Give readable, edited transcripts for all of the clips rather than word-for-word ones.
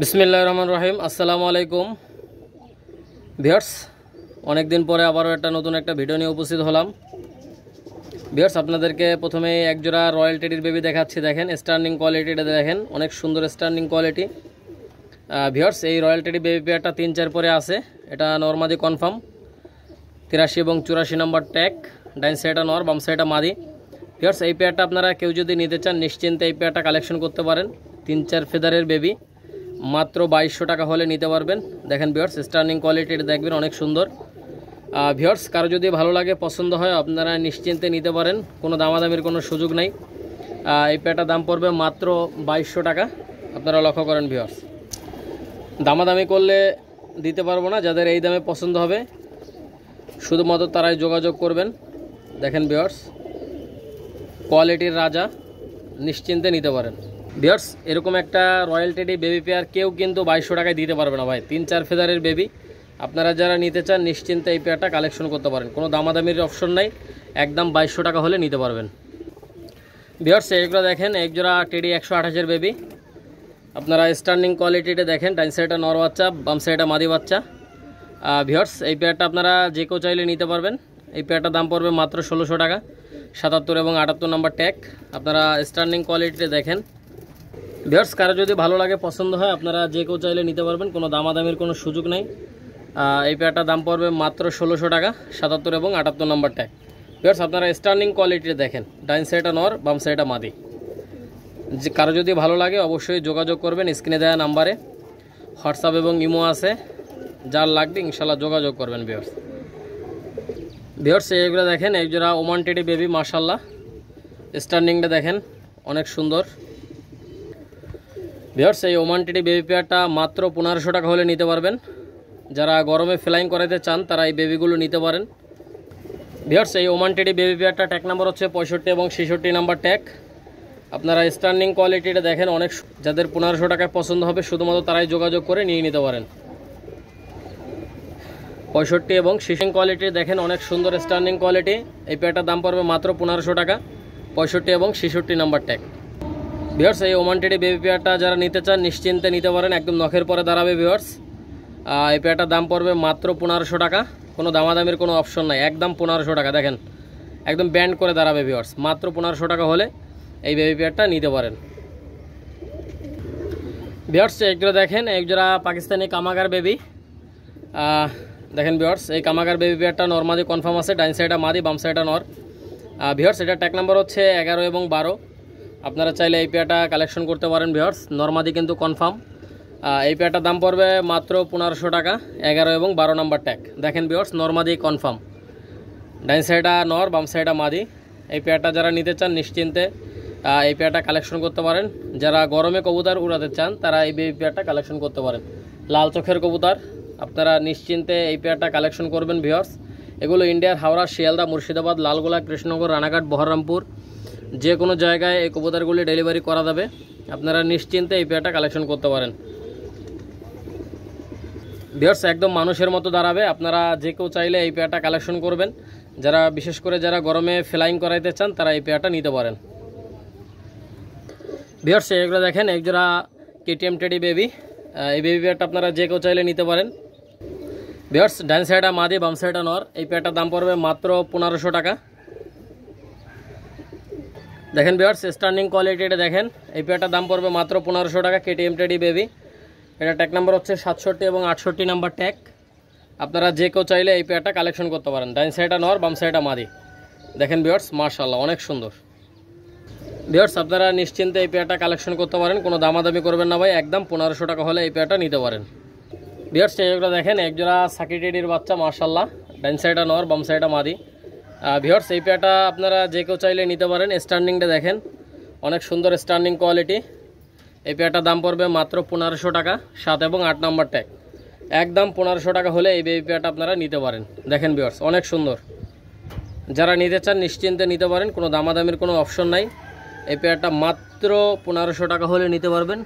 বিসমিল্লাহির রহমানির রহিম। আসসালামু আলাইকুম ভিউয়ার্স, অনেক দিন পরে আবারও নতুন একটা ভিডিও নিয়ে উপস্থিত হলাম। ভিউয়ার্স, আপনাদেরকে প্রথমে এক জোড়া রয়্যাল টেডির বেবি দেখাচ্ছি। দেখেন স্ট্যান্ডিং কোয়ালিটিটা দেখেন, অনেক সুন্দর স্ট্যান্ডিং কোয়ালিটি। ভিউয়ার্স, এই রয়্যাল টেডি বেবি পেয়ারটা 3-4 পরে আছে। এটা নরমাদি কনফার্ম, 83 এবং 84 নম্বর ট্যাগ। ডাইন সাইডটা নর, বাম সাইডটা মাদি। ভিউয়ার্স, এই পেয়ারটা আপনারা কেউ যদি নিতে চান নিশ্চিন্তে এই পেয়ারটা কালেকশন করতে পারেন। 3-4 ফেদারের বেবি মাত্র 2200 টাকা হলে নিতে পারবেন। দেখেন ভিউয়ার্স, স্ট্যান্ডিং কোয়ালিটিটা দেখবেন, অনেক সুন্দর। ভিউয়ার্স, কারো যদি ভালো লাগে পছন্দ হয় আপনারা নিশ্চিন্তে নিতে পারেন, কোনো দামাদামির কোনো সুযোগ নাই। এই পেয়ারটার দাম পড়বে মাত্র 2200 টাকা। আপনারা লক্ষ্য করেন ভিউয়ার্স, দামাদামি করলে দিতে পারবো না। যাদের এই দামে পছন্দ হবে শুধুমাত্র তারাই যোগাযোগ করবেন। দেখেন ভিউয়ার্স, কোয়ালিটির রাজা, নিশ্চিন্তে নিতে পারেন। ভিউয়ার্স, এরকম একটা রয়্যাল টেডি বেবি পেয়ার কেউ কিন্তু 2200 টাকায় দিতে পারবে না ভাই। 3-4 ফেদারের বেবি আপনারা যারা নিতে চান নিশ্চিন্তে এই পেয়ারটা কালেকশন করতে পারেন, কোনো দামাদামির অপশন নাই। একদম 2200 টাকা হলে নিতে পারবেন। ভিউয়ার্স, এইগুলো দেখেন, এক জোড়া টেডি 128-এর বেবি। আপনারা স্ট্যান্ডিং কোয়ালিটিটা দেখেন, ডাইন সাইডটা নর বাচ্চা, বাম সাইডটা মাদি বাচ্চা। ভিউয়ার্স, এই পেয়ারটা আপনারা যে কেউ চাইলে নিতে পারবেন। এই পেয়ারটার দাম পড়বে মাত্র 1600 টাকা, 77 এবং 78 নম্বর ট্যাগ। আপনারা স্ট্যান্ডিং কোয়ালিটিটা দেখেন। ভিউয়ার্স, কারো যদি ভালো লাগে পছন্দ হয় আপনারা যে কেউ চাইলে নিতে পারবেন, কোনো দামাদামির কোনো সুযোগ নেই। এই পেয়ারটার দাম পড়বে মাত্র 1600 টাকা, 77 এবং 78 নম্বর ট্যাগ। ভিউয়ার্স, আপনারা স্ট্যান্ডিং কোয়ালিটিটা দেখেন, ডাইন সাইডটা নর, বাম সাইডটা মাদি। যে কারো যদি ভালো লাগে অবশ্যই যোগাযোগ করবেন। স্ক্রিনে দেওয়া নাম্বারে হোয়াটসঅ্যাপ এবং ইমো আছে, যার লাগবে ইনশাল্লাহ যোগাযোগ করবেন। ভিউয়ার্স, এইগুলো দেখেন, এক জোড়া ওমান টেডি বেবি, মাশাল্লাহ স্ট্যান্ডিংটা দেখেন, অনেক সুন্দর। ভিউয়ার্স, এই ওমান টেডি বেবি পেয়ারটা মাত্র 1500 টাকা হলে নিতে পারবেন। যারা গরমে ফ্লাইং করাতে চান তারা এই বেবিগুলো নিতে পারেন। ভিউয়ার্স, এই ওমান টেডি বেবি পেয়ারটা ট্যাগ নাম্বার হচ্ছে 65 এবং 66 নাম্বার ট্যাগ। আপনারা স্ট্যান্ডিং কোয়ালিটিটা দেখেন, অনেক। যাদের 1500 টাকায় পছন্দ হবে শুধুমাত্র তারাই যোগাযোগ করে নিয়ে নিতে পারেন। 65 এবং 66 কোয়ালিটি দেখেন, অনেক সুন্দর স্ট্যান্ডিং কোয়ালিটি। এই পেয়ারটার দাম পড়বে মাত্র 1500 টাকা, 65 এবং 66 নাম্বার ট্যাগ। ভিউয়ার্স, এই ওমান টেডি বেবি পেয়ারটা যারা নিতে চান নিশ্চিন্তে নিতে পারেন, একদম নখের পরে দাঁড়াবে। ভিউয়ার্স, এই পেয়ারটার দাম পড়বে মাত্র 1500 টাকা, কোনো দামাদামির কোনো অপশন নাই, একদম 1500 টাকা। দেখেন একদম ব্যান্ড করে দাঁড়াবে। ভিউয়ার্স, মাত্র 1500 টাকা হলে এই বেবি পেয়ারটা নিতে পারেন। ভিউয়ার্স, একজোড়া দেখেন, একজোড়া পাকিস্তানি কামাগার বেবি। দেখেন ভিউয়ার্স, এই কামাগার বেবি পেয়ারটা নরমাদি কনফার্ম আছে, ডাইন সাইডটা মাদি, বাম সাইডটা নর। ভিউয়ার্স, এটা ট্যাগ নাম্বার হচ্ছে 11 এবং 12। আপনারা চাইলে এই পেয়ারটা কালেকশন করতে পারেন। ভিউয়ার্স, নরমাদি কিন্তু কনফার্ম। এই পেয়ারটার দাম পড়বে মাত্র 1500 টাকা, 11 এবং 12 নাম্বার ট্যাগ। দেখেন ভিউয়ার্স, নরমাদি কনফার্ম, ডাইন সাইডটা নর, বাম সাইডটা মাদি। এই পেয়ারটা যারা নিতে চান নিশ্চিন্তে এই পেয়ারটা কালেকশন করতে পারেন। যারা গরমে কবুতর উড়াতে চান তারা এই বেবি পেয়ারটা কালেকশন করতে পারেন। লাল চোখের কবুতর আপনারা নিশ্চিন্তে এই পেয়ারটা কালেকশন করবেন। ভিউয়ার্স, এগুলো ইন্ডিয়ার হাওড়া, শিয়ালদা, মুর্শিদাবাদ, লালগোলা, কৃষ্ণনগর, রানাঘাট, বহরমপুর যে কোনো জায়গায় এই কবুতরগুলি ডেলিভারি করা যাবে। আপনারা নিশ্চিন্তে এই পেয়ারটা কালেকশন করতে পারেন। ভিউয়ার্স, একদম মানুষের মতো দাঁড়াবে। আপনারা যে কেউ চাইলে এই পেয়ারটা কালেকশন করবেন। যারা বিশেষ করে যারা গরমে ফ্লাইং করাইতে চান তারা এই পেয়ারটা নিতে পারেন। ভিউয়ার্স, এগুলো দেখেন, একজোড়া কেটিএম টেডি বেবি। এই বেবি পেয়ারটা আপনারা যে কেউ চাইলে নিতে পারেন। ভিউয়ার্স, ডান সাইডটা মাদি, বাম সাইডটা নর। এই পেয়ারটার দাম পড়বে মাত্র 1500 টাকা। দেখেন ভিউয়ার্স, স্ট্যান্ডিং কোয়ালিটিটা দেখেন, এই পেয়ারটার দাম পড়বে মাত্র 1500 টাকা, কেটিএম টেডি বেবি। এটা ট্যাগ নাম্বার হচ্ছে 67 এবং 68 নাম্বার ট্যাগ। আপনারা যে কেউ চাইলে এই পেয়ারটা কালেকশন করতে পারেন। ডাইন সাইডটা নর, বাম সাইডটা মাদি। দেখেন ভিউয়ার্স, মাশাআল্লাহ অনেক সুন্দর। ভিউয়ার্স, আপনারা নিশ্চিন্তে এই পেয়ারটা কালেকশন করতে পারেন, কোনো দামাদামি করবেন না ভাই। একদম 1500 টাকা হলে এই পেয়ারটা নিতে পারেন। ভিউয়ার্স, এইগুলো দেখেন, একজোড়া সাকি টেডির বাচ্চা, মাশাআল্লাহ ডাইন সাইডটা নর, বাম সাইডটা মাদি। ভিউয়ার্স, এই পেয়ারটা আপনারা যে কেউ চাইলে নিতে পারেন। স্ট্যান্ডিংটা দেখেন, অনেক সুন্দর স্ট্যান্ডিং কোয়ালিটি। এই পেয়ারটার দাম পড়বে মাত্র 1500 টাকা, 7 এবং 8 নাম্বার ট্যাগ। একদম 1500 টাকা হলে এই বেবি পেয়ারটা আপনারা নিতে পারেন। দেখেন ভিউয়ার্স, অনেক সুন্দর। যারা নিতে চান নিশ্চিন্তে নিতে পারেন, কোনো দামাদামির কোনো অপশন নাই। এই পেয়ারটা মাত্র 1500 টাকা হলে নিতে পারবেন।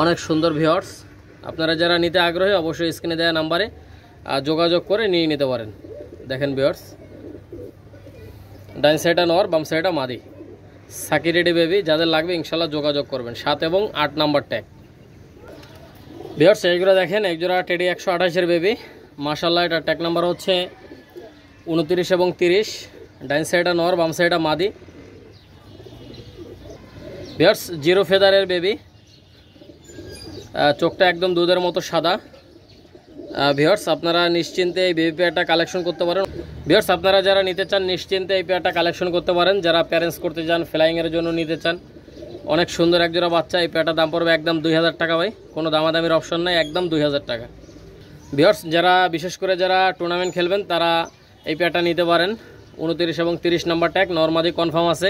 অনেক সুন্দর। ভিউয়ার্স, আপনারা যারা নিতে আগ্রহী অবশ্যই স্ক্রিনে দেওয়া নাম্বারে যোগাযোগ করে নিয়ে নিতে পারেন। দেখেন ভিউয়ার্স, ডাইন সাইডটা নর, বাম সাইডটা মাদি। সাকি রেডি বেবি, যাদের লাগবে ইনশাল্লাহ যোগাযোগ করবেন। 7 এবং 8 নাম্বার ট্যাগ। ভিউয়ার্স এইগুলো দেখেন, একজোড়া টেডি 128-এর বেবি। মাশাআল্লাহ, এটা ট্যাগ নাম্বার হচ্ছে 29 এবং 30। ডাইন সাইডে নর, বাম সাইডে মাদি। ভিউয়ার্স জিরো ফেদারের বেবি, চোখটা একদম দুধের মতো সাদা। ভিউয়ার্স আপনারা নিশ্চিন্তে এই বেবি পেয়ারটা কালেকশন করতে পারেন। ভিউয়ার্স আপনারা যারা নিতে চান নিশ্চিন্তে এই পেয়ারটা কালেকশন করতে পারেন। যারা প্যারেন্টস করতে চান, ফ্লাইংয়ের জন্য নিতে চান, অনেক সুন্দর একজোড়া বাচ্চা। এই পেয়ারটার দাম পড়বে একদম 2000 টাকা ভাই, কোনো দামাদামির অপশন নাই, একদম 2000 টাকা। ভিউয়ার্স যারা বিশেষ করে যারা টুর্নামেন্ট খেলবেন তারা এই পেয়ারটা নিতে পারেন। 29 এবং 30 নাম্বার ট্যাগ, নরমাদি কনফার্ম আছে।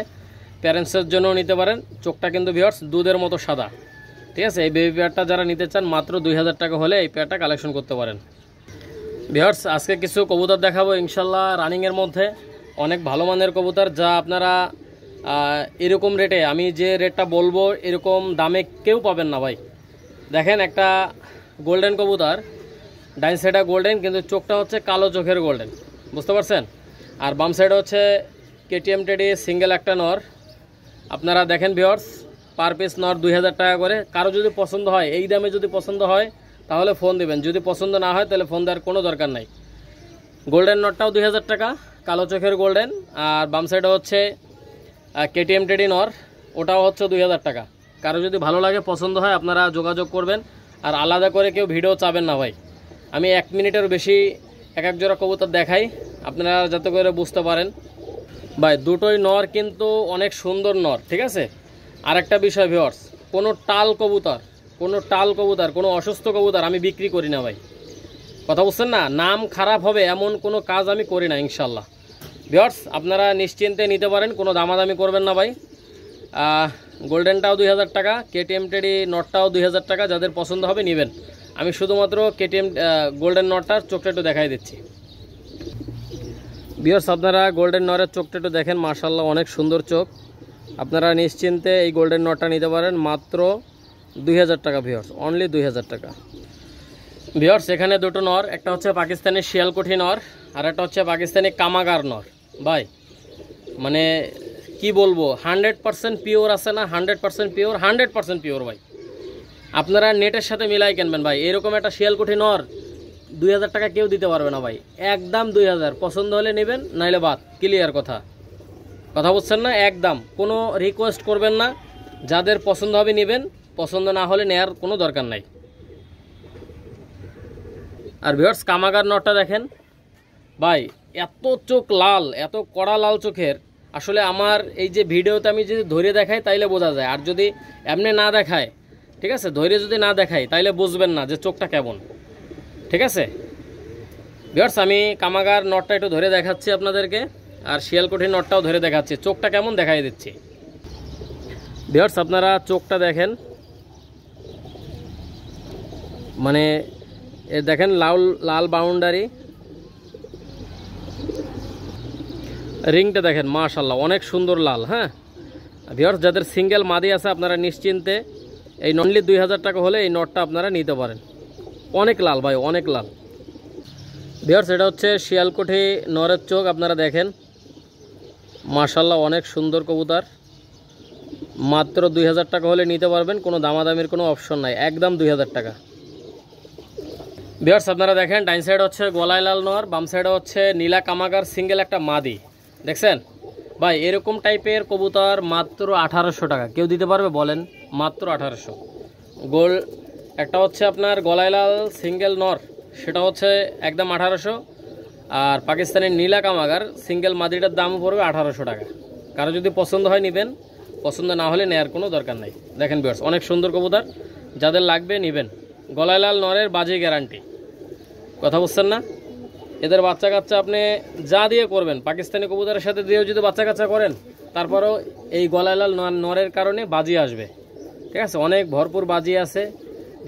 প্যারেন্টসের জন্যও নিতে পারেন। চোখটা কিন্তু ভিউয়ার্স দুধের মতো সাদা, ঠিক আছে। এই বেবি পেয়ারটা যারা নিতে চান মাত্র 2000 টাকা হলে এই পেয়ারটা কালেকশন করতে পারেন। ভিউয়ার্স আজকে কিছু কবুতর দেখাবো ইনশাল্লাহ, রানিংয়ের মধ্যে অনেক ভালো মানের কবুতর, যা আপনারা এরকম রেটে, আমি যে রেটটা বলবো এরকম দামে কেউ পাবেন না ভাই। দেখেন একটা গোল্ডেন কবুতর, ডাইন সাইডে গোল্ডেন, কিন্তু চোখটা হচ্ছে কালো চোখের গোল্ডেন, বুঝতে পারছেন। আর বাম সাইডে হচ্ছে কেটিএম টেডি সিঙ্গেল একটা নর। আপনারা দেখেন ভিউয়ার্স, পার পিস নর 2000 টাকা করে। কারো যদি পছন্দ হয়, এই দামে যদি পছন্দ হয় তাহলে ফোন দিবেন, যদি পছন্দ না হয় তাহলে ফোন দেওয়ার কোনো দরকার নাই। গোল্ডেন নরটাও 2000 টাকা, কালো চোখের গোল্ডেন। আর বাম সাইডে হচ্ছে কেটিএম টেডি নর, ওটাও হচ্ছে 2000 টাকা। কারো যদি ভালো লাগে, পছন্দ হয়, আপনারা যোগাযোগ করবেন। আর আলাদা করে কেউ ভিডিও চাবেন না ভাই, আমি 1 মিনিটের বেশি এক এক জোড়া কবুতর দেখাই, আপনারা যাতে করে বুঝতে পারেন। ভাই দুটোই নর কিন্তু অনেক সুন্দর নর, ঠিক আছে। আর একটা বিষয় ভিউয়ার্স, কোনো টাল কবুতর, কোনো অসুস্থ কবুতর আমি বিক্রি করি না ভাই, কথা বুঝছেন না। নাম খারাপ হবে এমন কোনো কাজ আমি করি না ইনশাল্লাহ। ভিউয়ার্স আপনারা নিশ্চিন্তে নিতে পারেন, কোনো দামাদামি করবেন না ভাই। গোল্ডেনটাও 2000 টাকা, কেটিএম টেডি নটটাও 2000 টাকা। যাদের পছন্দ হবে নেবেন। আমি শুধুমাত্র কেটিএম গোল্ডেন নটটার চোখটা একটু দেখাই দিচ্ছি। ভিউয়ার্স আপনারা গোল্ডেন নরের চোখটা একটু দেখেন, মাশাআল্লাহ অনেক সুন্দর চোখ। আপনারা নিশ্চিন্তে এই গোল্ডেন নটটা নিতে পারেন মাত্র 2000 টাকা ভিউয়ার্স, অনলি 2000 টাকা। ভিউয়ার্স এখানে দুটো নর, একটা হচ্ছে পাকিস্তানি শিয়ালকুঠি নর, আর একটা হচ্ছে পাকিস্তানি কামাগার নর। ভাই মানে কি বলবো, 100% পিওর আছে না, 100% পিওর, 100% পিওর ভাই। আপনারা নেটের সাথে মিলাই কিনবেন ভাই। এরকম একটা শিয়ালকুঠি নর 2000 টাকা কেউ দিতে পারবে না ভাই, একদম 2000। পছন্দ হলে নেবেন, নাইলে বাদ, ক্লিয়ার কথা, কথা বুঝছেন না। একদম কোনো রিকোয়েস্ট করবেন না, যাদের পছন্দ হবে নেবেন, পছন্দ না হলে নেয়ার কোনো দরকার নাই। আর ভিউয়ার্স কামাগার নটটা দেখেন ভাই, এত চোখ লাল, এত কড়া লাল চোখের। আসলে আমার এই যে ভিডিওতে আমি যদি ধরে দেখাই তাইলে বোঝা যায়, আর যদি এমনি না দেখায়, ঠিক আছে, ধৈর্য যদি না দেখাই তাইলে বুঝবেন না যে চোখটা কেমন, ঠিক আছে। ভিউয়ার্স আমি কামাগার নটটা একটু ধরে দেখাচ্ছি আপনাদেরকে, আর শিয়ালকুঠির নটটাও ধরে দেখাচ্ছি, চোখটা কেমন দেখাই দিচ্ছি। ভিউয়ার্স আপনারা চোখটা দেখেন, মানে এ দেখেন লাল বাউন্ডারি, রিংটা দেখেন মাশাআল্লাহ অনেক সুন্দর লাল। হ্যাঁ ভিউয়ার্স যাদের সিঙ্গেল মাদি আছে আপনারা নিশ্চিন্তে এই অনলি 2000 টাকা হলে এই নটটা আপনারা নিতে পারেন। অনেক লাল ভাই, অনেক লাল। ভিউয়ার্স এটা হচ্ছে শিয়ালকুঠি নরের চোখ, আপনারা দেখেন মাশাআল্লাহ অনেক সুন্দর কবুতর। মাত্র 2000 টাকা হলে নিতে পারবেন, কোনো দামাদামির কোনো অপশন নাই, একদম 2000 টাকা। ভিউয়ার্স আপনারা দেখেন ডাইন সাইড হচ্ছে গলায় লাল নর, বাম সাইডে হচ্ছে নীলা কামাগার সিঙ্গেল একটা মাদি, দেখছেন ভাই। এরকম টাইপের কবুতর মাত্র 1800 টাকা কেউ দিতে পারবে বলেন, মাত্র 1800। গোল একটা হচ্ছে আপনার গলায় লাল সিঙ্গেল নর, সেটা হচ্ছে একদম 1800। আর পাকিস্তানের নীলা কামাগার সিঙ্গেল মাদিটার দাম পড়বে 1800 টাকা। কারো যদি পছন্দ হয় নেবেন, পছন্দ না হলে নেয়ার কোনো দরকার নাই। দেখেন ভিউয়ার্স অনেক সুন্দর কবুতর, যাদের লাগবে নেবেন। গলায় লাল নরের বাজি গ্যারান্টি, কথা বুঝছেন না। এদের বাচ্চা কাচ্চা আপনি যা দিয়ে করবেন, পাকিস্তানি কবুতরের সাথে দিয়েও যদি বাচ্চা কাচ্চা করেন, তারপরেও এই গলায় লাল নরের কারণে বাজি আসবে, ঠিক আছে। অনেক ভরপুর বাজি আছে,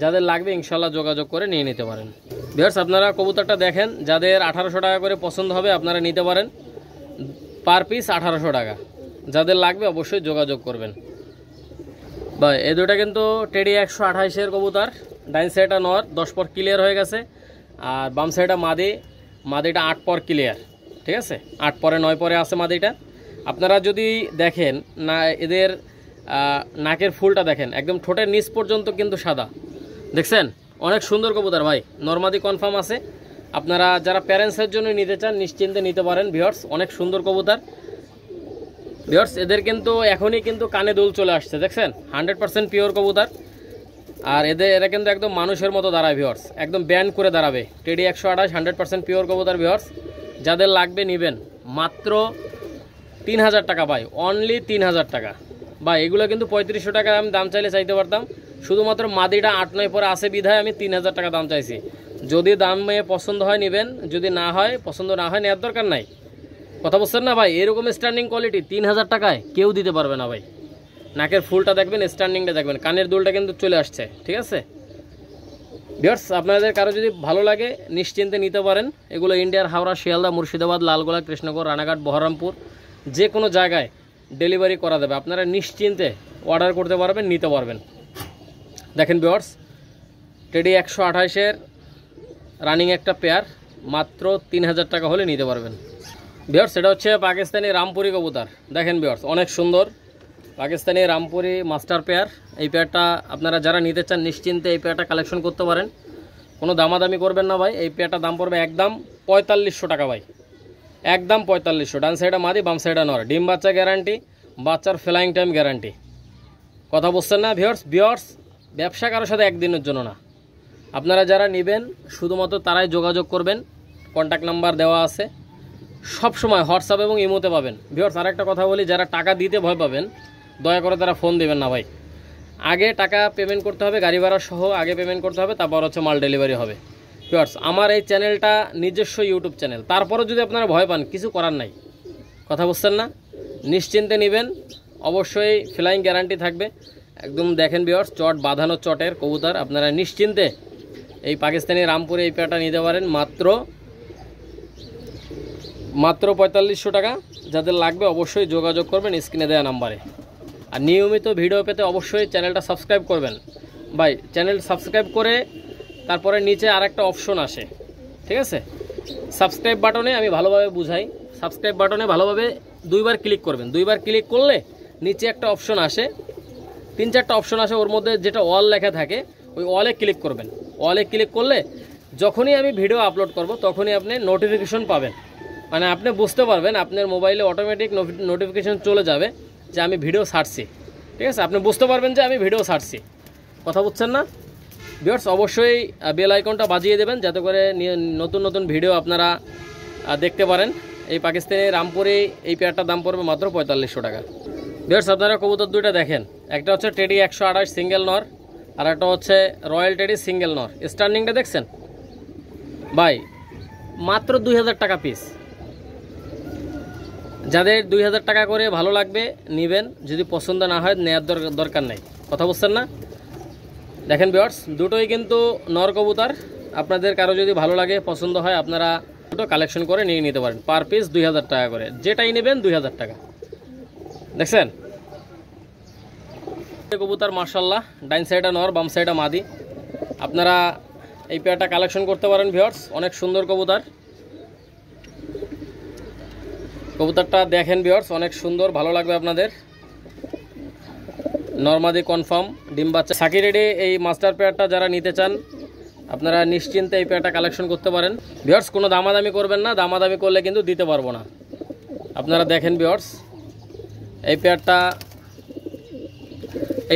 যাদের লাগবে ইনশাল্লাহ যোগাযোগ করে নিয়ে নিতে পারেন। ভিউয়ার্স আপনারা কবুতরটা দেখেন, যাদের 1800 টাকা করে পছন্দ হবে আপনারা নিতে পারেন, পার পিস 1800 টাকা। যাদের লাগবে অবশ্যই যোগাযোগ করবেন ভাই। এই দুটা কিন্তু টেডি 128-এর কবুতর, ডাইন সাইডটা নর 10 পর ক্লিয়ার হয়ে গেছে, আর বাম সাইডটা মাদিটা 8 পর ক্লিয়ার, ঠিক আছে। 8 পরে 9 পরে আছে মাদিটা। আপনারা যদি দেখেন না, এদের নাকের ফুলটা দেখেন, একদম ঠোঁটের নিচ পর্যন্ত কিন্তু সাদা, দেখছেন অনেক সুন্দর কবুতর ভাই, নরমাদি কনফার্ম আছে। আপনারা যারা প্যারেন্টসের জন্য নিতে চান নিশ্চিন্তে নিতে পারেন ভিউয়ার্স, অনেক সুন্দর কবুতর ভিউয়ার্স। এদের কিন্তু এখনই কিন্তু কানে দুল চলে আসছে, দেখছেন 100% পিওর কবুতর। আর এরা কিন্তু একদম মানুষের মতো দাঁড়ায় ভিউয়ার্স, একদম ব্যান্ড করে দাঁড়াবে। টেডি 128 100% পিওর কবুতর ভিউয়ার্স। যাদের লাগবে নেবেন, মাত্র 3000 টাকা ভাই, অনলি 3000 টাকা ভাই। এগুলো কিন্তু 3500 টাকা আমি দাম চাইলে চাইতে পারতাম, শুধুমাত্র মাদিটা 8-9 পরে আসে বিধায় আমি 3000 টাকা দাম চাইছি। যদি দামে পছন্দ হয় নেবেন, যদি না হয় পছন্দ না হয় নেওয়ার দরকার নাই। কথা বলছেন না ভাই? এরকম স্ট্যান্ডিং কোয়ালিটি 3000 টাকায় কেউ দিতে পারবে না ভাই। নাকের ফুলটা দেখবেন, স্ট্যান্ডিংটা দেখবেন, কানের দুলটা কিন্তু চলে আসছে, ঠিক আছে ভিউয়ার্স। আপনাদের কারো যদি ভালো লাগে নিশ্চিন্তে নিতে পারেন। এগুলো ইন্ডিয়ার হাওড়া, শিয়ালদা, মুর্শিদাবাদ, লালগোলা, কৃষ্ণনগর, রানাঘাট, বহরমপুর যে কোনো জায়গায় ডেলিভারি করা দেবে। আপনারা নিশ্চিন্তে অর্ডার করতে পারবেন, নিতে পারবেন। দেখেন ভিউয়ার্স, টেডি 128-এর রানিং একটা পেয়ার, মাত্র 3000 টাকা হলে নিতে পারবেন ভিউয়ার্স। এটা হচ্ছে পাকিস্তানি রামপুরি কবুতর। দেখেন ভিউয়ার্স, অনেক সুন্দর পাকিস্তানি রামপুরি মাস্টার পেয়ার। এই পেয়ারটা আপনারা যারা নিতে চান নিশ্চিন্তে এই পেয়ারটা কালেকশন করতে পারেন, কোনো দামাদামি করবেন না ভাই। এই পেয়ারটা দাম পড়বে একদম 4500 টাকা ভাই, একদম 4500। ডান সাইডে মাদি, বাম সাইডে নর, ডিম বাচ্চা গ্যারান্টি, বাচ্চার ফ্লাইং টাইম গ্যারান্টি। কথা বুঝছেন না ভিউয়ার্স? ব্যবসা কারোর সাথে একদিনের জন্য না। আপনারা যারা নেবেন শুধুমাত্র তারাই যোগাযোগ করবেন, কন্ট্যাক্ট নাম্বার দেওয়া আছে। সব সময় হোয়াটসঅ্যাপ এবং ইমোতে পাবেন ভিউয়ার্স। আর একটা কথা বলি, যারা টাকা দিতে ভয় পাবেন দয়া করে তারা ফোন দেবেন না ভাই। আগে টাকা পেমেন্ট করতে হবে, গাড়ি ভাড়া সহ আগে পেমেন্ট করতে হবে, তারপর হচ্ছে মাল ডেলিভারি হবে ভিউয়ার্স। আমার এই চ্যানেলটা নিজস্ব ইউটিউব চ্যানেল, তারপরও যদি আপনারা ভয় পান কিছু করার নাই। কথা বুঝছেন না? নিশ্চিন্তে নেবেন, অবশ্যই ফ্লাইং গ্যারান্টি থাকবে একদম। দেখেন ভিউয়ার্স, চট বাঁধানো চটের কবুতর। আপনারা নিশ্চিন্তে এই পাকিস্তানি রামপুরে এই পেয়ারটা নিতে পারেন মাত্র 4500 টাকা। যাদের লাগবে অবশ্যই যোগাযোগ করবেন স্ক্রিনে দেওয়া নাম্বারে। আর নিয়মিত ভিডিও পেতে অবশ্যই চ্যানেলটা সাবস্ক্রাইব করবেন ভাই। চ্যানেল সাবস্ক্রাইব করে তারপরে নিচে আরেকটা অপশন আসে, ঠিক আছে? সাবস্ক্রাইব বাটনে আমি ভালোভাবে বুঝাই। সাবস্ক্রাইব বাটনে ভালোভাবে 2বার ক্লিক করবেন। 2বার ক্লিক করলে নিচে একটা অপশন আসে, 3-4টা অপশন আসে, ওর মধ্যে যেটা অল লেখা থাকে ওই অলে ক্লিক করবেন। অলে ক্লিক করলে যখনই আমি ভিডিও আপলোড করব তখনই আপনি নোটিফিকেশন পাবেন। মানে আপনি বুঝতে পারবেন, আপনার মোবাইলে অটোমেটিক নোটিফিকেশন চলে যাবে যে আমি ভিডিও ছাড়ছি, ঠিক আছে? আপনি বুঝতে পারবেন যে আমি ভিডিও ছাড়ছি। কথা বুঝছেন না ভিউয়ার্স? অবশ্যই বেল আইকনটা বাজিয়ে দেবেন যাতে করে নতুন নতুন ভিডিও আপনারা দেখতে পারেন। এই পাকিস্তানি রামপুরে এই পেয়ারটার দাম পড়বে মাত্র 4500 টাকা ভিউয়ার্স। আপনারা কবুতর দুইটা দেখেন, একটা হচ্ছে টেডি 128 সিঙ্গেল নর, আর একটা হচ্ছে রয়্যাল টেডি সিঙ্গেল নর। স্ট্যান্ডিংটা দেখছেন ভাই, মাত্র 2000 টাকা পিস। যাদের 2000 টাকা করে ভালো লাগবে নেবেন, যদি পছন্দ না হয় নেওয়ার দরকার নেই। কথা বুঝছেন না? দেখেন ভিউয়ার্স, দুটোই কিন্তু নর কবুতর। আপনাদের কারো যদি ভালো লাগে পছন্দ হয় আপনারা দুটো কালেকশন করে নিয়ে নিতে পারেন। পার পিস 2000 টাকা করে, যেটাই নেবেন 2000 টাকা। দেখছেন কবুতর মাশাআল্লাহ, ডাইন সাইডে নর, বাম সাইডে মাদি। আপনারা এই পেয়ারটা কালেকশন করতে পারেন ভিউয়ার্স, অনেক সুন্দর কবুতর। কবুতরটা দেখেন ভিউয়ার্স, অনেক সুন্দর, ভালো লাগবে আপনাদের। নরমাদি কনফার্ম, ডিম বাচ্চা। সাকি রেডি এই মাস্টার পেয়ারটা যারা নিতে চান আপনারা নিশ্চিন্তে এই পেয়ারটা কালেকশন করতে পারেন ভিউয়ার্স। কোনো দামাদামি করবেন না, দামাদামি করলে কিন্তু দিতে পারবো না। আপনারা দেখেন ভিউয়ার্স, এই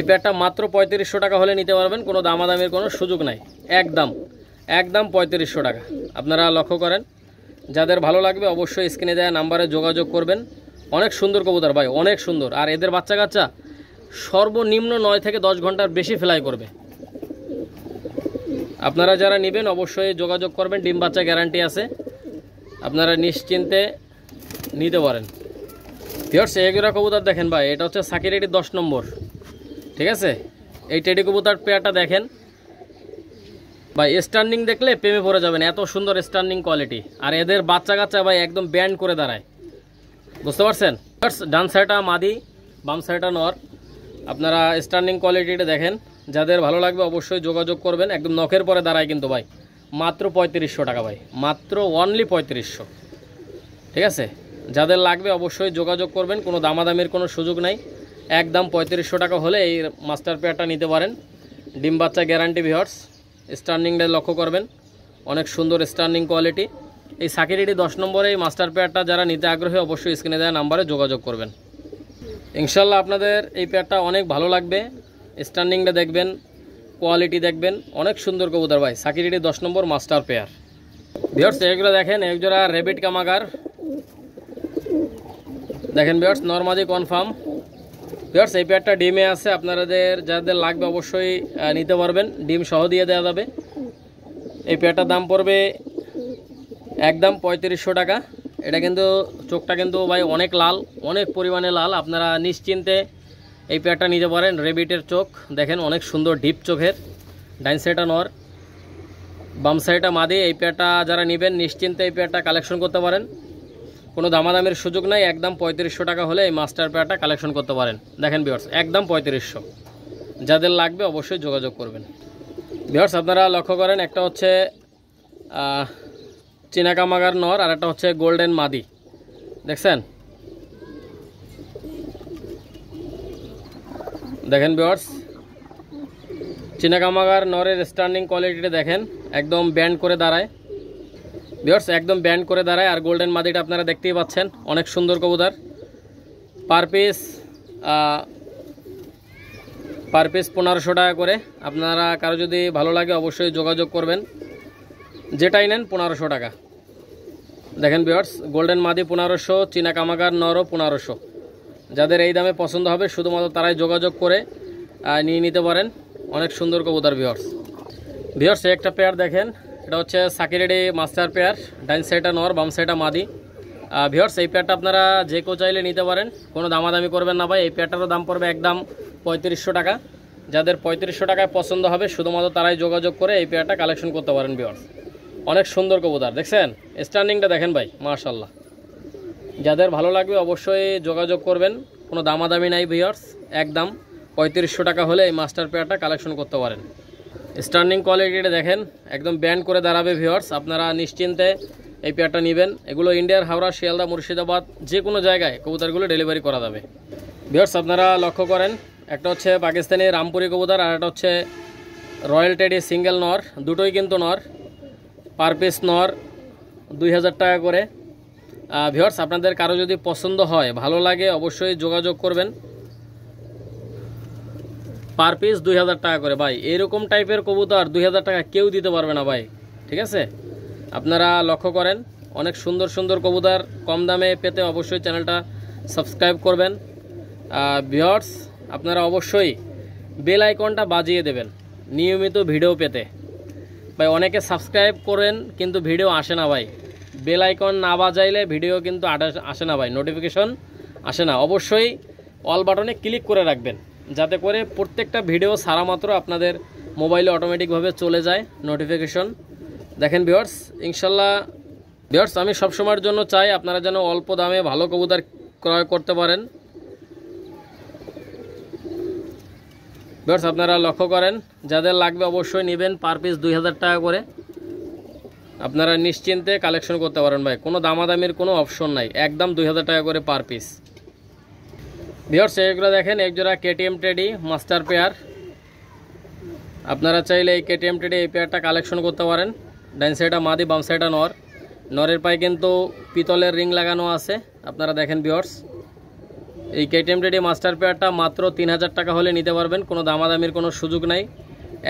পেয়ারটা মাত্র 3500 টাকা হলে নিতে পারবেন, কোনো দামাদামির কোনো সুযোগ নাই। একদম 3500 টাকা। আপনারা লক্ষ্য করেন, যাদের ভালো লাগবে অবশ্যই স্ক্রিনে দেওয়া নাম্বারে যোগাযোগ করবেন। অনেক সুন্দর কবুতর ভাই, অনেক সুন্দর। আর এদের বাচ্চা কাচ্চা সর্বনিম্ন 9 থেকে 10 ঘন্টার বেশি ফ্লাই করবে। আপনারা যারা নেবেন অবশ্যই যোগাযোগ করবেন, ডিম বাচ্চা গ্যারান্টি আছে, আপনারা নিশ্চিন্তে নিতে পারেন ভিউয়ার্স। এগুলা কবুতর দেখেন ভাই, এটা হচ্ছে সাকি রেডি 10 নম্বর, ঠিক আছে? এই টেডি কবুতর পেয়ারটা দেখেন ভাই, স্ট্যান্ডিং দেখলে প্রেমে পড়ে যাবেন, এত সুন্দর স্ট্যান্ডিং কোয়ালিটি। আর এদের বাচ্চা কাচ্চা ভাই একদম ব্যান্ড করে দাঁড়ায়, বুঝতে পারছেন? ডান সাইডটা মাদি, বাম সাইডটা নর। আপনারা স্ট্যান্ডিং কোয়ালিটিটা দেখেন, যাদের ভালো লাগবে অবশ্যই যোগাযোগ করবেন। একদম নখের পরে দাঁড়ায় কিন্তু ভাই, মাত্র 3500 টাকা ভাই, মাত্র অনলি 3500, ঠিক আছে? যাদের লাগবে অবশ্যই যোগাযোগ করবেন, কোনো দামাদামির কোনো সুযোগ নাই। একদম 3500 টাকা হলে এই মাস্টার পেয়ারটা নিতে পারেন। ডিম বাচ্চা গ্যারান্টি ভিউয়ার্স, স্টার্নিংটা লক্ষ্য করবেন, অনেক সুন্দর স্টার্নিং কোয়ালিটি। এই সাকিরেডি 10 নম্বরে এই মাস্টার পেয়ারটা যারা নিতে আগ্রহী অবশ্যই স্ক্রিনে দেওয়া নাম্বারে যোগাযোগ করবেন। ইনশাল্লাহ আপনাদের এই পেয়ারটা অনেক ভালো লাগবে। স্টার্নিংটা দেখবেন, কোয়ালিটি দেখবেন, অনেক সুন্দর কবুতর ভাই। সাকিরেডি 10 নম্বর মাস্টার পেয়ার। ভিউয়ার্স এগুলো দেখেন, একজোড়া রেবিট কামাগার দেখেন ভিউয়ার্স, নরমাদি কনফার্ম। ভিউয়ার্স এই পেয়ারটা ডিমে আছে, আপনাদের যাদের লাগবে অবশ্যই নিতে পারবেন, ডিম সহ দিয়ে দেওয়া যাবে। এই পেয়ারটার দাম পড়বে একদম 3500 টাকা। এটা কিন্তু চোখটা কিন্তু ভাই অনেক লাল, অনেক পরিমাণে লাল, আপনারা নিশ্চিন্তে এই পেয়ারটা নিতে পারেন। রেবিটের চোখ দেখেন, অনেক সুন্দর ডিপ চোখের। ডাইন সাইডটা নর, বাম সাইডটা মাদি। এই পেয়ারটা যারা নেবেন নিশ্চিন্তে এই পেয়ারটা কালেকশন করতে পারেন, কোনো দামাদামের সুযোগ নাই। একদম 3500 টাকা হলে এই মাস্টার পেয়ারটা কালেকশন করতে পারেন। দেখেন ভিউয়ার্স একদম 3500, যাদের লাগবে অবশ্যই যোগাযোগ করবেন। ভিউয়ার্স আপনারা লক্ষ্য করেন, একটা হচ্ছে চীনা কামাগার নর আর একটা হচ্ছে গোল্ডেন মাদি, দেখছেন? দেখেন ভিউয়ার্স চীনা কামাগার নরের স্টার্নিং কোয়ালিটিটা দেখেন, একদম ব্যান্ড করে দাঁড়ায়। ভিউয়ার্স একদম ব্যান্ড করে দাঁড়ায়। আর গোল্ডেন মাদিটা আপনারা দেখতেই পাচ্ছেন, অনেক সুন্দর কবুতর। পার পিস 1500 টাকা করে। আপনারা কারো যদি ভালো লাগে অবশ্যই যোগাযোগ করবেন, যেটাই নেন 1500 টাকা। দেখেন ভিউয়ার্স গোল্ডেন মাদি 1500, চীনা কামাগার নরও 1500। যাদের এই দামে পছন্দ হবে শুধুমাত্র তারাই যোগাযোগ করে নিয়ে নিতে পারেন। অনেক সুন্দর কবুতর ভিউয়ার্স একটা পেয়ার দেখেন, এটা হচ্ছে সাকিরেডি মাস্টার পেয়ার। ডাইন সাইডটা নর, বাম সাইডটা মাদি। ভিউয়ার্স এই পেয়ারটা আপনারা যে কেউ চাইলে নিতে পারেন, কোনো দামাদামি করবেন না ভাই। এই পেয়ারটারও দাম পড়বে একদম 3500 টাকা। যাদের 3500 টাকায় পছন্দ হবে শুধুমাত্র তারাই যোগাযোগ করে এই পেয়ারটা কালেকশন করতে পারেন। ভিউয়ার্স অনেক সুন্দর কবুতর দেখছেন, স্টার্নিংটা দেখেন ভাই, মাশাআল্লাহ। যাদের ভালো লাগবে অবশ্যই যোগাযোগ করবেন, কোনো দামাদামি নাই ভিউয়ার্স। একদম 3500 টাকা হলে এই মাস্টার পেয়ারটা কালেকশন করতে পারেন। স্টার্নিং কোয়ালিটিটা দেখেন, একদম ব্যান্ড করে দাঁড়াবে ভিউয়ার্স। আপনারা নিশ্চিন্তে এই পেয়ারটা নেবেন। এগুলো ইন্ডিয়ার হাওড়া, শিয়ালদা, মুর্শিদাবাদ যে কোনো জায়গায় কবুতরগুলো ডেলিভারি করা যাবে। ভিউয়ার্স আপনারা লক্ষ্য করেন, একটা হচ্ছে পাকিস্তানি রামপুরি কবুতর আর একটা হচ্ছে রয়্যাল টেডি সিঙ্গেল নর। দুটোই কিন্তু নর, পার পিস নর 2000 টাকা করে। ভিউয়ার্স আপনাদের কারো যদি পছন্দ হয়, ভালো লাগে অবশ্যই যোগাযোগ করবেন। পার পিস 2000 টাকা করে ভাই। এরকম টাইপের কবুতর 2000 টাকা কেউ দিতে পারবে না ভাই, ঠিক আছে? আপনারা লক্ষ্য করেন, অনেক সুন্দর সুন্দর কবুতর কম দামে পেতে অবশ্যই চ্যানেলটা সাবস্ক্রাইব করবেন। ভিউয়ার্স আপনারা অবশ্যই বেল আইকনটা বাজিয়ে দেবেন নিয়মিত ভিডিও পেতে। ভাই অনেকে সাবস্ক্রাইব করেন কিন্তু ভিডিও আসে না ভাই। বেল আইকন না বাজাইলে ভিডিও কিন্তু আসে না ভাই, নোটিফিকেশন আসে না। অবশ্যই অল বাটনে ক্লিক করে রাখবেন, যাতে করে প্রত্যেকটা ভিডিও ছাড়া মাত্র আপনাদের মোবাইলে অটোমেটিকভাবে চলে যায় নোটিফিকেশন। দেখেন ভিউয়ার্স ইনশাল্লাহ ভিউয়ার্স আমি সবসময়ের জন্য চাই আপনারা যেন অল্প দামে ভালো কবুতর ক্রয় করতে পারেন। ভিউয়ার্স আপনারা লক্ষ্য করেন, যাদের লাগবে অবশ্যই নেবেন। পার পিস 2000 টাকা করে। আপনারা নিশ্চিন্তে কালেকশন করতে পারেন ভাই, কোনো দামাদামির কোনো অপশন নাই। একদম 2000 টাকা করে পার পিস। ভিউয়ার্স এগুলো দেখেন, একজোড়া কেটিএম টেডি মাস্টার পেয়ার। আপনারা চাইলে এই কেটিএম টেডি এই পেয়ারটা কালেকশন করতে পারেন। ডাইন সাইডটা মাদি, বাম সাইডটা নর। নরের পায়ে কিন্তু পিতলের রিং লাগানো আছে, আপনারা দেখেন ভিউয়ার্স। এই কেটিএম টেডি মাস্টার পেয়ারটা মাত্র 3000 টাকা হলে নিতে পারবেন, কোনো দামাদামির কোনো সুযোগ নাই।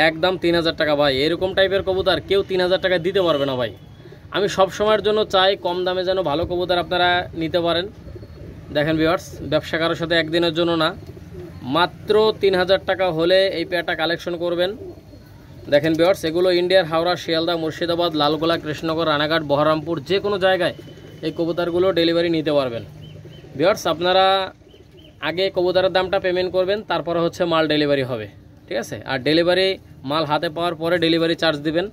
একদম 3000 টাকা ভাই। এরকম টাইপের কবুতর কেউ 3000 টাকা দিতে পারবে না ভাই। আমি সব সময়ের জন্য চাই কম দামে যেন ভালো কবুতর আপনারা নিতে পারেন। দেখেন ভিউয়ার্স ব্যবসা কারোর সাথে একদিনের জন্য না, মাত্র 3000 টাকা হলে এই পেয়ারটা কালেকশন করবেন। দেখেন ভিউয়ার্স এগুলো ইন্ডিয়ার হাওড়া, শিয়ালদা, মুর্শিদাবাদ, লালগোলা, কৃষ্ণনগর, রানাঘাট, বহরমপুর যে কোনো জায়গায় এই কবুতরগুলো ডেলিভারি নিতে পারবেন। ভিউয়ার্স আপনারা আগে কবুতরের দামটা পেমেন্ট করবেন, তারপরে হচ্ছে মাল ডেলিভারি হবে, ঠিক আছে? আর ডেলিভারি মাল হাতে পাওয়ার পরে ডেলিভারি চার্জ দিবেন।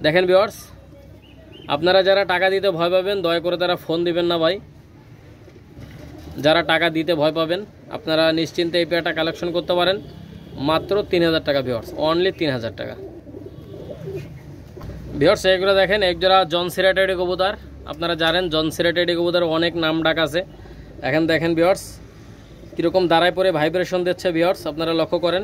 দেখেন ভিউয়ার্স আপনারা যারা টাকা দিতে ভয় পাবেন দয়া করে তারা ফোন দিবেন না ভাই। যারা টাকা দিতে ভয় পাবেন আপনারা নিশ্চিন্তে এই পেয়ারটা কালেকশন করতে পারেন, মাত্র 3000 টাকা ভিউয়ার্স, অনলি 3000 টাকা। ভিউয়ার্স এগুলো দেখেন, একজোড়া জন সিরাটেডি কবুতর। আপনারা জানেন জন সিরাটেডি কবুতর অনেক নাম ডাক আছে। এখন দেখেন ভিউয়ার্স কীরকম দাঁড়ায় পরে ভাইব্রেশন দিচ্ছে ভিউয়ার্স, আপনারা লক্ষ্য করেন।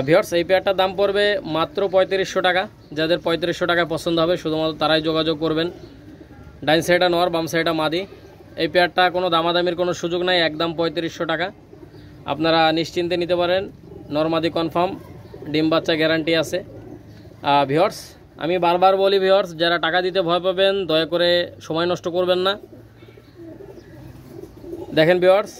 ভিউয়ার্স এই পেয়ারটার দাম পড়বে মাত্র 3500 টাকা। যাদের 3500 টাকা পছন্দ হবে শুধুমাত্র তারাই যোগাযোগ করবেন। ডাইন সাইডটা নর, বাম সাইডটা মাদি। এই পেয়ারটা কোনো দামাদামির কোনো সুযোগ নাই, একদম 3500 টাকা। আপনারা নিশ্চিন্তে নিতে পারেন, নর মাদি কনফার্ম, ডিম বাচ্চা গ্যারান্টি আছে। ভিউয়ার্স আমি বারবার বলি ভিউয়ার্স, যারা টাকা দিতে ভয় পাবেন দয়া করে সময় নষ্ট করবেন না। দেখেন ভিউয়ার্স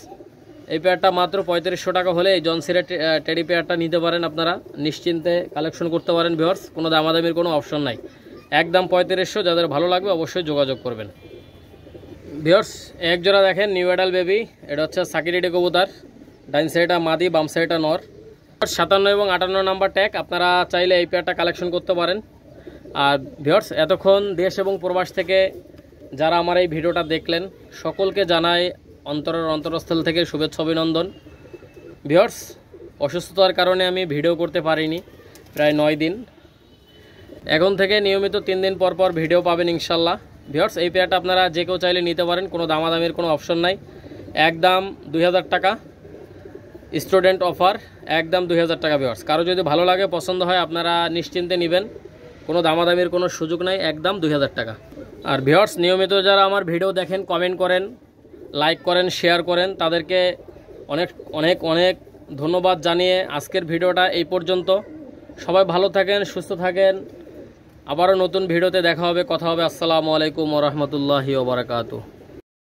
এই পেয়ারটা মাত্র 3500 টাকা হলে এই জনসিরা টেডি পেয়ারটা নিতে পারেন, আপনারা নিশ্চিন্তে কালেকশন করতে পারেন ভিউয়ার্স, কোনো দামাদামির কোনো অপশন নাই, একদম 3500। যাদের ভালো লাগবে অবশ্যই যোগাযোগ করবেন। ভিউয়ার্স এক জোড়া দেখেন নিউ অ্যাডাল বেবি, এটা হচ্ছে সাকিরেডি কবুতর, ডাইন সাইডটা মাদি, বাম সাইডটা নর। 57 এবং 58 নাম্বার ট্যাগ, আপনারা চাইলে এই পেয়ারটা কালেকশন করতে পারেন। আর ভিউয়ার্স এতক্ষণ দেশ এবং প্রবাস থেকে যারা আমার এই ভিডিওটা দেখলেন সকলকে জানাই অন্তরের অন্তরস্থল থেকে শুভেচ্ছা অভিনন্দন। ভিউয়ার্স অসুস্থতার কারণে আমি ভিডিও করতে পারিনি প্রায় 9 দিন, এখন থেকে নিয়মিত 3 দিন পর পর ভিডিও পাবেন ইনশাল্লাহ। ভিউয়ার্স এই পেয়ারটা আপনারা যে কেউ চাইলে নিতে পারেন, কোনো দামাদামির কোনো অপশন নাই, একদম 2000 টাকা স্টুডেন্ট অফার, একদম 2000 টাকা। ভিউয়ার্স কারো যদি ভালো লাগে পছন্দ হয় আপনারা নিশ্চিন্তে নেবেন, কোনো দামাদামির কোনো সুযোগ নাই, একদম 2000 টাকা। আর ভিউয়ার্স নিয়মিত যারা আমার ভিডিও দেখেন, কমেন্ট করেন, লাইক করেন, শেয়ার করেন, তাদেরকে অনেক অনেক অনেক ধন্যবাদ জানিয়ে আজকের ভিডিওটা এই পর্যন্ত। সবাই ভালো থাকেন, সুস্থ থাকেন, আবারও নতুন ভিডিওতে দেখা হবে, কথা হবে। আসসালামু আলাইকুম ওয়া রাহমাতুল্লাহি ওয়া বারাকাতুহু।